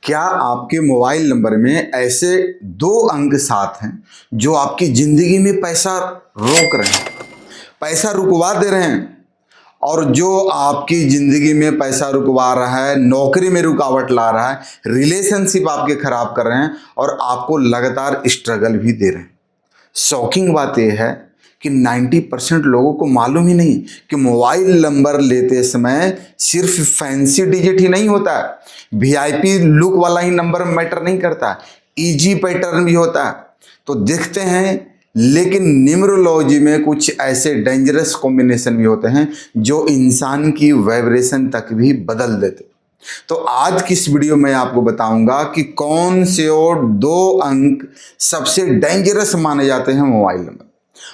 क्या आपके mobile number में ऐसे दो अंक साथ हैं जो आपकी जिंदगी में पैसा रोक रहे हैं, पैसा रुकवा दे रहे हैं, और जो आपकी जिंदगी में पैसा रुकवा रहा है, नौकरी में रुकावट ला रहा है, रिलेशनशिप आपके खराब कर रहे हैं और आपको लगातार स्ट्रगल भी दे रहे हैं। शॉकिंग बात यह है कि 90% लोगों को मालूम ही नहीं कि मोबाइल नंबर लेते समय सिर्फ फैंसी डिजिट ही नहीं होता है, वीआईपी लुक वाला ही नंबर मैटर नहीं करता, इजी पैटर्न भी होता है। तो देखते हैं, लेकिन न्यूमरोलॉजी में कुछ ऐसे डेंजरस कॉम्बिनेशन भी होते हैं जो इंसान की वाइब्रेशन तक भी बदल देते। तो आज की इस वीडियो में आपको बताऊंगा कि कौन से और दो अंक सबसे डेंजरस माने जाते हैं मोबाइल नंबर,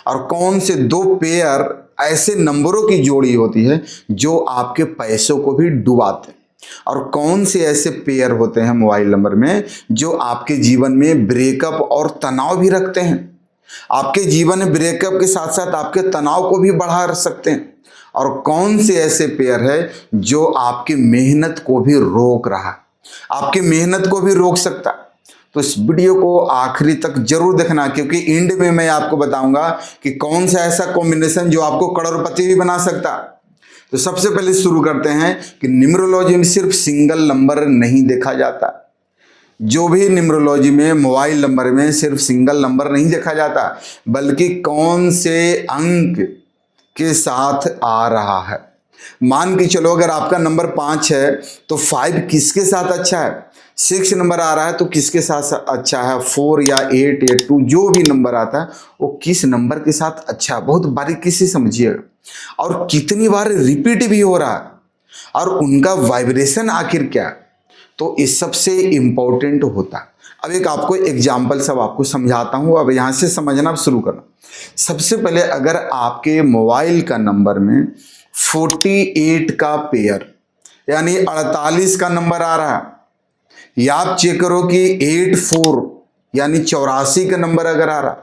और कौन से दो पेयर ऐसे नंबरों की जोड़ी होती है जो आपके पैसों को भी डुबाते हैं, और कौन से ऐसे पेयर होते हैं मोबाइल नंबर में जो आपके जीवन में ब्रेकअप और तनाव भी रखते हैं। आपके जीवन में ब्रेकअप के साथ साथ आपके तनाव को भी बढ़ा सकते हैं, और कौन से ऐसे पेयर है जो आपकी मेहनत को भी रोक रहा है, आपकी मेहनत को भी रोक सकता है। तो इस वीडियो को आखिरी तक जरूर देखना, क्योंकि एंड में मैं आपको बताऊंगा कि कौन सा ऐसा कॉम्बिनेशन जो आपको करोड़पति भी बना सकता है। तो सबसे पहले शुरू करते हैं कि न्यूमरोलॉजी में सिर्फ सिंगल नंबर नहीं देखा जाता। जो भी न्यूमरोलॉजी में मोबाइल नंबर में सिर्फ सिंगल नंबर नहीं देखा जाता, बल्कि कौन से अंक के साथ आ रहा है। मान के चलो, अगर आपका नंबर 5 है तो 5 किसके साथ अच्छा है, 6 नंबर आ रहा है तो किसके साथ अच्छा है, 4 या 8 या 2, जो भी नंबर आता है वो किस नंबर के साथ अच्छा है, बहुत बारीकी से समझिएगा। और कितनी बार रिपीट भी हो रहा है, और उनका वाइब्रेशन आखिर क्या है, तो इस सबसे इम्पोर्टेंट होता है। अब एक आपको एग्जाम्पल सब आपको समझाता हूँ, अब यहाँ से समझना शुरू करना। सबसे पहले, अगर आपके मोबाइल का नंबर में 48 का पेयर यानी 48 का नंबर आ रहा है, या आप चेक करो कि 84 यानी 84 का नंबर अगर आ रहा,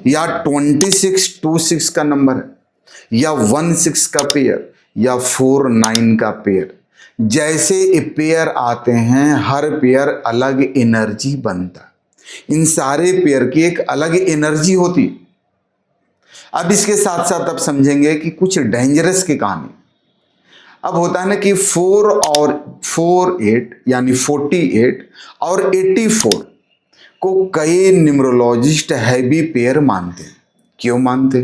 या 26 का नंबर है, या 16 का पेयर, या 49 का पेयर, जैसे पेयर आते हैं हर पेयर अलग एनर्जी बनता। इन सारे पेयर की एक अलग एनर्जी होती। अब इसके साथ साथ आप समझेंगे कि कुछ डेंजरस की कहानी। अब होता है ना कि 4 और 48 यानी 48 और 84 को कई न्यूमरोलॉजिस्ट हैवी पेयर मानते हैं। क्यों मानते?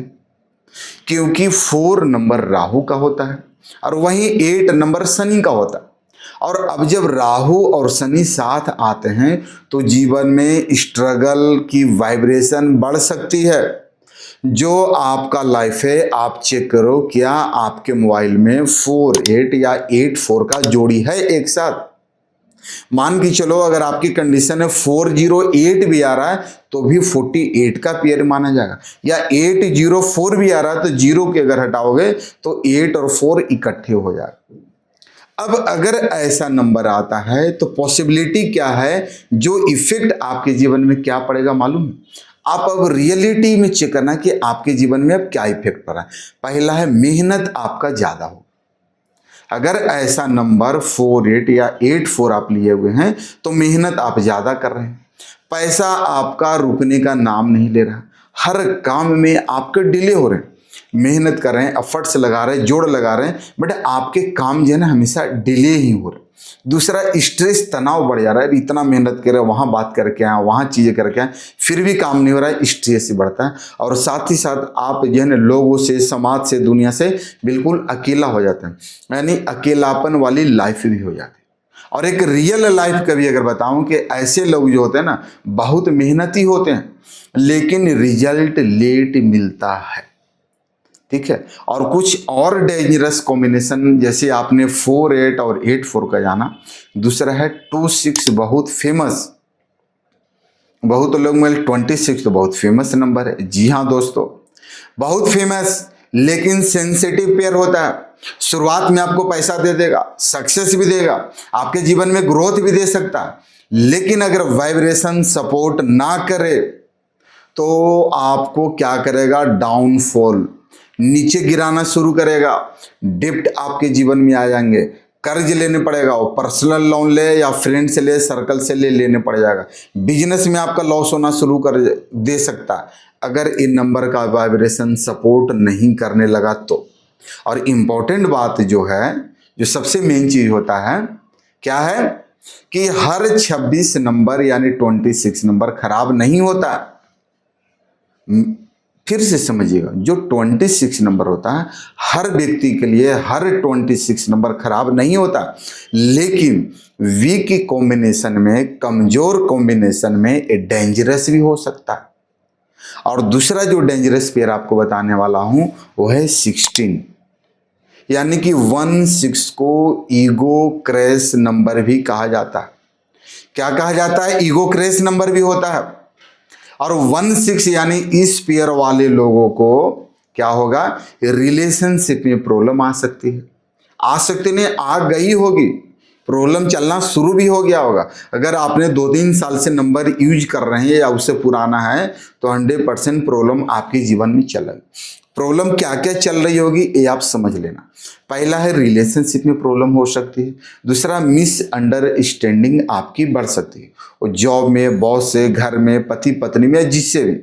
क्योंकि 4 नंबर राहु का होता है और वहीं 8 नंबर शनि का होता है। और अब जब राहु और शनि साथ आते हैं तो जीवन में स्ट्रगल की वाइब्रेशन बढ़ सकती है। जो आपका लाइफ है, आप चेक करो क्या आपके मोबाइल में 48 या 84 का जोड़ी है एक साथ। मान के चलो, अगर आपकी कंडीशन है 408 भी आ रहा है तो भी 48 का पेयर माना जाएगा, या 804 भी आ रहा है तो 0 के अगर हटाओगे तो 8 और 4 इकट्ठे हो जाएगा। अब अगर ऐसा नंबर आता है तो पॉसिबिलिटी क्या है, जो इफेक्ट आपके जीवन में क्या पड़ेगा मालूम है? आप अब रियलिटी में चेक करना कि आपके जीवन में अब क्या इफेक्ट पड़ा है। पहला है, मेहनत आपका ज्यादा हो। अगर ऐसा नंबर 48 या 84 आप लिए हुए हैं तो मेहनत आप ज्यादा कर रहे हैं, पैसा आपका रुकने का नाम नहीं ले रहा, हर काम में आपके डिले हो रहे हैं, मेहनत कर रहे हैं, एफर्ट्स लगा रहे हैं, जोड़ लगा रहे हैं, बट आपके काम जो है ना हमेशा डिले ही हो रहे। दूसरा, स्ट्रेस तनाव बढ़ जा रहा है, इतना मेहनत कर रहे हैं, वहाँ बात करके आए, वहाँ चीज़ें करके आए, फिर भी काम नहीं हो रहा है, स्ट्रेस ही बढ़ता है। और साथ ही साथ आप जो है ना लोगों से, समाज से, दुनिया से बिल्कुल अकेला हो जाते हैं, यानी अकेलापन वाली लाइफ भी हो जाती है। और एक रियल लाइफ का भी अगर बताऊं कि ऐसे लोग जो होते हैं ना बहुत मेहनती होते हैं, लेकिन रिजल्ट लेट मिलता है। ठीक है। और कुछ और डेंजरस कॉम्बिनेशन, जैसे आपने 48 और 84 का जाना। दूसरा है 26, बहुत फेमस, बहुत लोग में 26 तो बहुत फेमस नंबर है। जी हाँ दोस्तों, बहुत फेमस, लेकिन सेंसिटिव पेयर होता है। शुरुआत में आपको पैसा दे देगा, सक्सेस भी देगा, आपके जीवन में ग्रोथ भी दे सकता है, लेकिन अगर वाइब्रेशन सपोर्ट ना करे तो आपको क्या करेगा, डाउनफॉल, नीचे गिराना शुरू करेगा, डिप्ट आपके जीवन में आ जाएंगे, कर्ज लेने पड़ेगा, वो पर्सनल लोन ले या फ्रेंड से ले, सर्कल से लेने पड़ जाएगा। बिजनेस में आपका लॉस होना शुरू कर दे सकता है अगर इन नंबर का वाइब्रेशन सपोर्ट नहीं करने लगा तो। और इम्पोर्टेंट बात जो है, जो सबसे मेन चीज होता है, क्या है कि हर 26 नंबर यानी 26 नंबर खराब नहीं होता। फिर से समझिएगा, जो 26 नंबर होता है हर व्यक्ति के लिए हर 26 नंबर खराब नहीं होता, लेकिन वीक कॉम्बिनेशन में, कमजोर कॉम्बिनेशन में ये डेंजरस भी हो सकता है। और दूसरा जो डेंजरस पेयर आपको बताने वाला हूं वो है 16, यानी कि 16 को ईगो क्रैश नंबर भी कहा जाता है। क्या कहा जाता है? ईगो क्रैश नंबर भी होता है। और 16 यानी इस पेयर वाले लोगों को क्या होगा, रिलेशनशिप में प्रॉब्लम आ सकती है। आ सकती नहीं, आ गई होगी, प्रॉब्लम चलना शुरू भी हो गया होगा। अगर आपने 2-3 साल से नंबर यूज कर रहे हैं या उससे पुराना है तो 100% प्रॉब्लम आपके जीवन में चलेगी। प्रॉब्लम क्या क्या चल रही होगी ये आप समझ लेना। पहला है रिलेशनशिप में प्रॉब्लम हो सकती है। दूसरा मिसअंडरस्टैंडिंग आपकी बढ़ सकती है, और जॉब में, बॉस से, घर में, पति पत्नी में, जिससे भी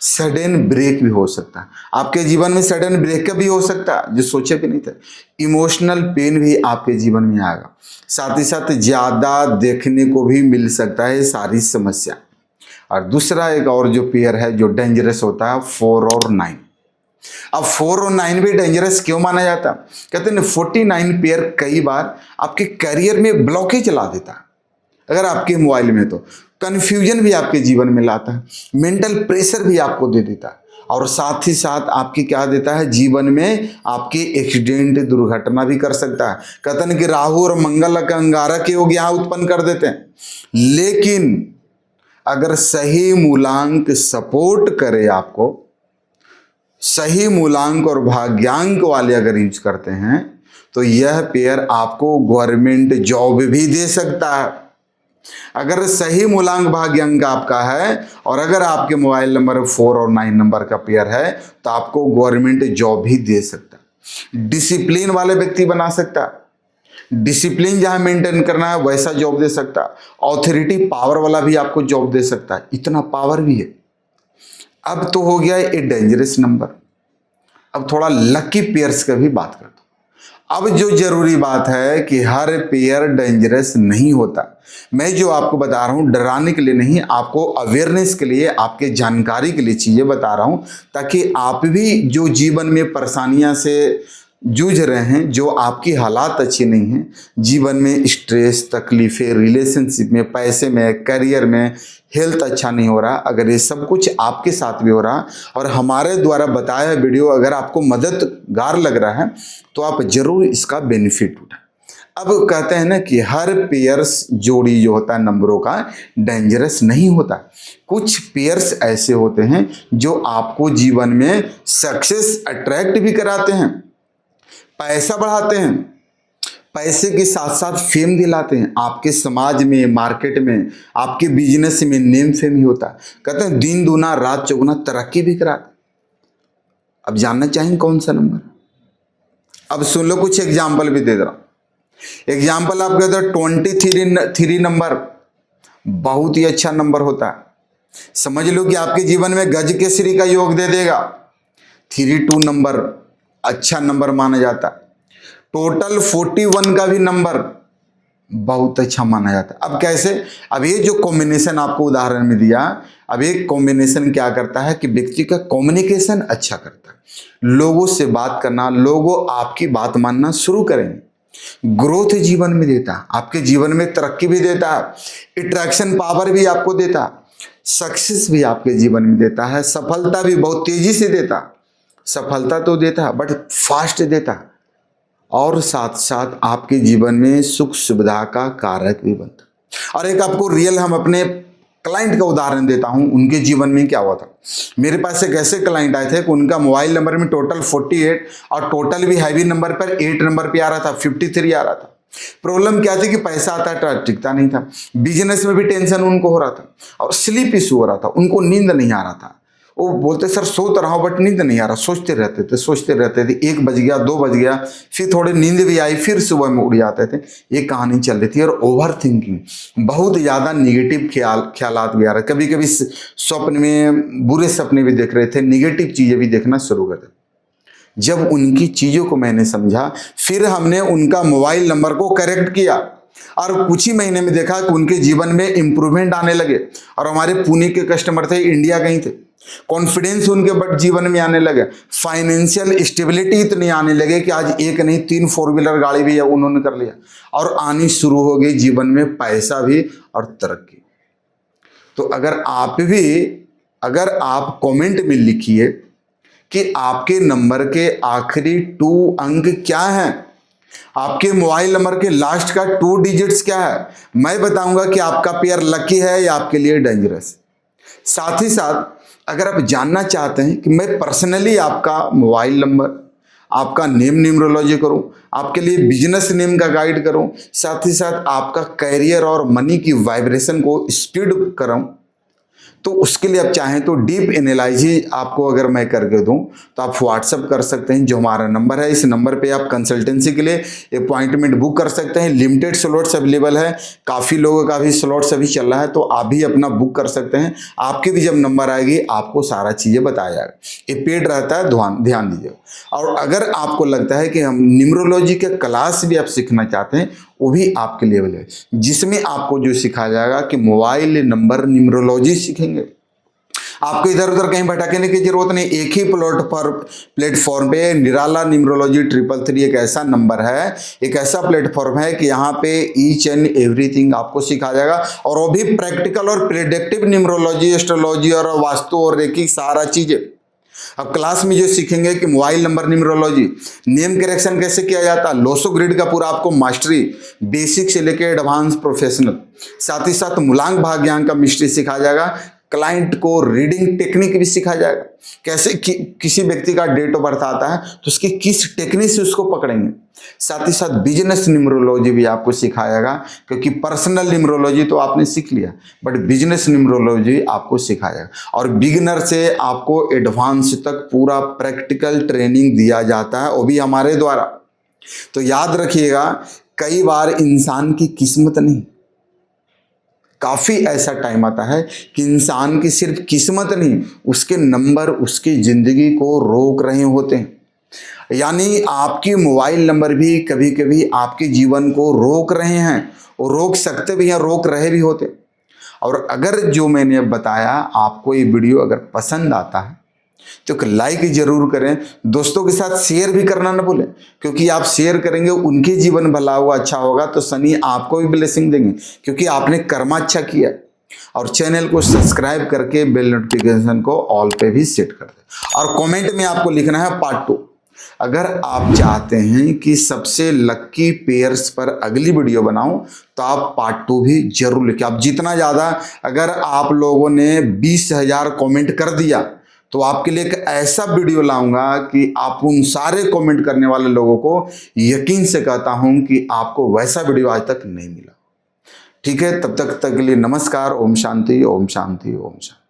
सडन ब्रेक भी हो सकता है। आपके जीवन में सडन ब्रेक भी हो सकता है जो सोचे भी नहीं थे। इमोशनल पेन भी आपके जीवन में आएगा। साथ ही साथ ज्यादा देखने को भी मिल सकता है सारी समस्या। और दूसरा एक और जो पेयर है जो डेंजरस होता है 4 और 9। अब 4 और 9 भी डेंजरस क्यों माना जाता? कहते हैं 49 पेयर कई बार आपके करियर में ब्लॉकेज ला देता है। अगर आपके मोबाइल में तो कंफ्यूजन भी आपके जीवन में लाता है, मेंटल प्रेशर भी आपको दे देता है, और साथ ही साथ आपकी क्या देता है, जीवन में आपके एक्सीडेंट, दुर्घटना भी कर सकता है। कहते हैं कि राहु और मंगल का अंगारक योग यहाँ उत्पन्न कर देते हैं। लेकिन अगर सही मूलांक सपोर्ट करे, आपको सही मूलांक और भाग्यांक वाले अगर यूज करते हैं तो यह पेयर आपको गवर्नमेंट जॉब भी दे सकता है। अगर सही मूलांक भाग्यांक आपका है और अगर आपके मोबाइल नंबर 4 और 9 नंबर का पेयर है तो आपको गवर्नमेंट जॉब भी दे सकता है। डिसिप्लिन वाले व्यक्ति बना सकता है, डिसिप्लिन जहां मेंटेन करना है वैसा जॉब दे सकता है। ऑथोरिटी पावर वाला भी आपको जॉब दे सकता है, इतना पावर भी है। अब तो हो गया ये डेंजरस नंबर। अब थोड़ा लकी पेयर्स का भी बात करता हूं। अब जो जरूरी बात है कि हर पेयर डेंजरस नहीं होता। मैं जो आपको बता रहा हूं डराने के लिए नहीं, आपको अवेयरनेस के लिए, आपके जानकारी के लिए चीजें बता रहा हूं, ताकि आप भी जो जीवन में परेशानियां से जूझ रहे हैं, जो आपकी हालात अच्छी नहीं हैं, जीवन में स्ट्रेस, तकलीफें, रिलेशनशिप में, पैसे में, करियर में, हेल्थ अच्छा नहीं हो रहा, अगर ये सब कुछ आपके साथ भी हो रहा और हमारे द्वारा बताया वीडियो अगर आपको मददगार लग रहा है तो आप जरूर इसका बेनिफिट उठाएं। अब कहते हैं ना कि हर पेयर्स जोड़ी जो होता है नंबरों का डेंजरस नहीं होता। कुछ पेयर्स ऐसे होते हैं जो आपको जीवन में सक्सेस अट्रैक्ट भी कराते हैं, पैसा बढ़ाते हैं, पैसे के साथ साथ फेम दिलाते हैं। आपके समाज में, मार्केट में, आपके बिजनेस में नेम फेम ही होता है। कहते हैं दिन दूना रात चौगुना तरक्की भी कराते। अब जानना चाहेंगे कौन सा नंबर? अब सुन लो, कुछ एग्जाम्पल भी दे दे रहा हूं। एग्जाम्पल आप कहते हैं 23 नंबर बहुत ही अच्छा नंबर होता है। समझ लो कि आपके जीवन में गज केसरी का योग दे देगा। 32 नंबर अच्छा नंबर माना जाता है। टोटल 41 का भी नंबर बहुत अच्छा माना जाता है। अब कैसे? अब ये जो कॉम्बिनेशन आपको उदाहरण में दिया, अब एक कॉम्बिनेशन क्या करता है कि व्यक्ति का कम्युनिकेशन अच्छा करता है, लोगों से बात करना, लोगों आपकी बात मानना शुरू करेंगे। ग्रोथ जीवन में देता है, आपके जीवन में तरक्की भी देता है, अट्रैक्शन पावर भी आपको देता है, सक्सेस भी आपके जीवन में देता है, सफलता भी बहुत तेजी से देता है। सफलता तो देता है बट फास्ट देता है, और साथ साथ आपके जीवन में सुख सुविधा का कारक भी बनता है। और एक आपको रियल हम अपने क्लाइंट का उदाहरण देता हूं, उनके जीवन में क्या हुआ था। मेरे पास एक ऐसे क्लाइंट आए थे कि उनका मोबाइल नंबर में टोटल 48 और टोटल भी हैवी नंबर पर 8 नंबर पे आ रहा था, 53 आ रहा था। प्रॉब्लम क्या थी कि पैसा आता था टिकता नहीं था, बिजनेस में भी टेंशन उनको हो रहा था, और स्लीप इशू हो रहा था, उनको नींद नहीं आ रहा था, वो बोलते सर सो तो रहा हूं बट नींद नहीं आ रहा, सोचते रहते थे, 1 बज गया 2 बज गया, फिर थोड़ी नींद भी आई, फिर सुबह में उठ जाते थे। ये कहानी चल रही थी। और ओवर थिंकिंग, बहुत ज़्यादा निगेटिव ख्यालात भी आ रहे, कभी कभी स्वप्न में बुरे सपने भी देख रहे थे, निगेटिव चीज़ें भी देखना शुरू कर दी। जब उनकी चीज़ों को मैंने समझा, फिर हमने उनका मोबाइल नंबर को करेक्ट किया और कुछ ही महीने में देखा कि उनके जीवन में इंप्रूवमेंट आने लगे। और हमारे पुणे के कस्टमर थे, इंडिया कहीं थे, कॉन्फिडेंस उनके बट जीवन में आने लगे, फाइनेंशियल स्टेबिलिटी इतनी आने लगे कि आज 1 नहीं 3 4 व्हीलर गाड़ी भी है उन्होंने कर लिया, और आनी शुरू हो गई जीवन में पैसा भी और तरक्की। तो अगर आप कमेंट में लिखिए कि आपके नंबर के आखिरी 2 अंक क्या हैं, आपके मोबाइल नंबर के लास्ट का 2 डिजिट्स क्या है, मैं बताऊंगा कि आपका पेयर लकी है या आपके लिए डेंजरस। साथ ही साथ अगर आप जानना चाहते हैं कि मैं पर्सनली आपका मोबाइल नंबर, आपका नेम न्यूमरोलॉजी करूं, आपके लिए बिजनेस नेम का गाइड करूं, साथ ही साथ आपका कैरियर और मनी की वाइब्रेशन को स्पीड कराऊं, तो उसके लिए आप चाहें तो डीप एनालिसिस आपको अगर मैं करके दूं तो आप व्हाट्सअप कर सकते हैं, जो हमारा नंबर है, इस नंबर पे आप कंसल्टेंसी के लिए अपॉइंटमेंट बुक कर सकते हैं। लिमिटेड स्लॉट्स अवेलेबल है, काफ़ी लोगों का भी स्लॉट्स अभी चल रहा है, तो आप भी अपना बुक कर सकते हैं। आपके भी जब नंबर आएगी आपको सारा चीज़ें बताया जाएगा, ये पेड रहता है, ध्यान दीजिएगा। और अगर आपको लगता है कि हम न्यूमरोलॉजी के क्लास भी आप सीखना चाहते हैं, वो भी आपके लिए है, जिसमें आपको जो सिखाया जाएगा कि मोबाइल नंबर न्यूमरोलॉजी सीखेंगे। आपको इधर उधर कहीं भटकने की जरूरत नहीं, एक ही प्लेटफॉर्म पे निराला न्यूमरोलॉजी 333 एक ऐसा नंबर है, एक ऐसा प्लेटफॉर्म है कि यहाँ पे ईच एंड एवरीथिंग आपको सिखाया जाएगा, और वो भी प्रैक्टिकल और प्रेडिक्टिव न्यूमरोलॉजी, एस्ट्रोलॉजी और वास्तु और रेकी सारा चीजें। अब क्लास में जो सीखेंगे कि mobile number numerology, name correction कैसे किया जाता है, लोसो ग्रिड का पूरा आपको मास्टरी, बेसिक से लेकर एडवांस प्रोफेशनल, साथ ही साथ मूलांक भाग्यांक का मिस्ट्री सिखाया जाएगा, क्लाइंट को रीडिंग टेक्निक भी सिखाया जाएगा, कैसे किसी व्यक्ति का डेट ऑफ बर्थ आता है तो उसकी किस टेक्निक से उसको पकड़ेंगे। साथ ही साथ बिजनेस न्यूमरोलॉजी भी आपको सिखाएगा, क्योंकि पर्सनल न्यूमरोलॉजी तो आपने सीख लिया, बट बिजनेस न्यूमरोलॉजी आपको सिखाएगा। और बिगिनर से आपको एडवांस तक पूरा प्रैक्टिकल ट्रेनिंग दिया जाता है, वो भी हमारे द्वारा। तो याद रखिएगा, कई बार इंसान की किस्मत नहीं, काफ़ी ऐसा टाइम आता है कि इंसान की सिर्फ किस्मत नहीं, उसके नंबर उसकी ज़िंदगी को रोक रहे होते हैं। यानी आपकी मोबाइल नंबर भी कभी कभी आपके जीवन को रोक रहे हैं, और रोक सकते भी हैं, रोक रहे भी होते। और अगर जो मैंने बताया आपको ये वीडियो अगर पसंद आता है तो एक लाइक जरूर करें, दोस्तों के साथ शेयर भी करना ना भूलें, क्योंकि आप शेयर करेंगे उनके जीवन भला होगा, अच्छा होगा, तो शनि आपको भी ब्लेसिंग देंगे, क्योंकि आपने कर्मा अच्छा किया। और चैनल को सब्सक्राइब करके बेल नोटिफिकेशन को ऑल पे भी सेट कर दें। और कमेंट में आपको लिखना है पार्ट 2। अगर आप चाहते हैं कि सबसे लक्की पेयर्स पर अगली वीडियो बनाऊं तो आप पार्ट 2 भी जरूर लिखें। आप जितना ज़्यादा, अगर आप लोगों ने 20,000 कमेंट कर दिया तो आपके लिए एक ऐसा वीडियो लाऊंगा कि आप उन सारे कमेंट करने वाले लोगों को यकीन से कहता हूं कि आपको वैसा वीडियो आज तक नहीं मिला। ठीक है, तब तक के लिए नमस्कार। ओम शांति, ओम शांति, ओम शांति।